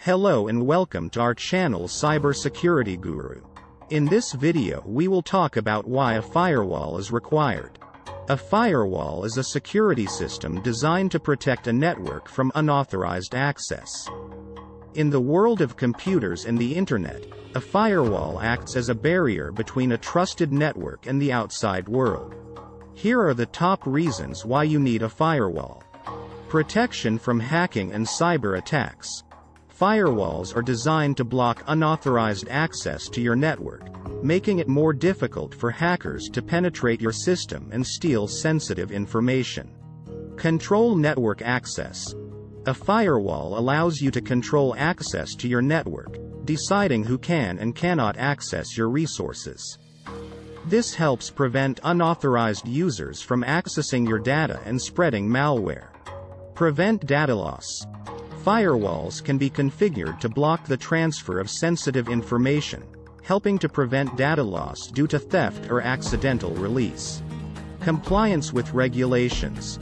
Hello and welcome to our channel Cybersecurity Guru. In this video we will talk about why a firewall is required. A firewall is a security system designed to protect a network from unauthorized access. In the world of computers and the internet, a firewall acts as a barrier between a trusted network and the outside world. Here are the top reasons why you need a firewall. Protection from hacking and cyber attacks. Firewalls are designed to block unauthorized access to your network, making it more difficult for hackers to penetrate your system and steal sensitive information. Control network access. A firewall allows you to control access to your network, deciding who can and cannot access your resources. This helps prevent unauthorized users from accessing your data and spreading malware. Prevent data loss. Firewalls can be configured to block the transfer of sensitive information, helping to prevent data loss due to theft or accidental release. Compliance with regulations.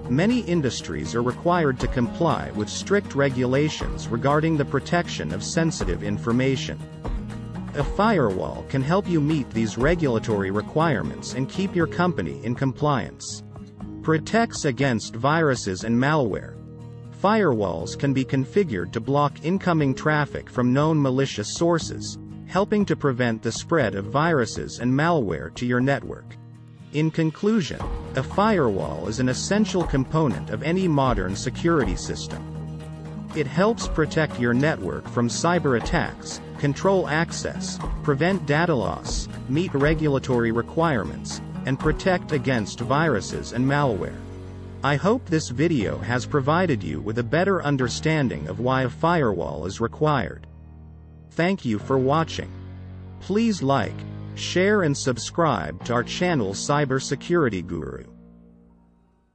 Many industries are required to comply with strict regulations regarding the protection of sensitive information. A firewall can help you meet these regulatory requirements and keep your company in compliance. Protects against viruses and malware. Firewalls can be configured to block incoming traffic from known malicious sources, helping to prevent the spread of viruses and malware to your network. In conclusion, a firewall is an essential component of any modern security system. It helps protect your network from cyber attacks, control access, prevent data loss, meet regulatory requirements, and protect against viruses and malware. I hope this video has provided you with a better understanding of why a firewall is required. Thank you for watching. Please like, share and subscribe to our channel Cybersecurity Guru.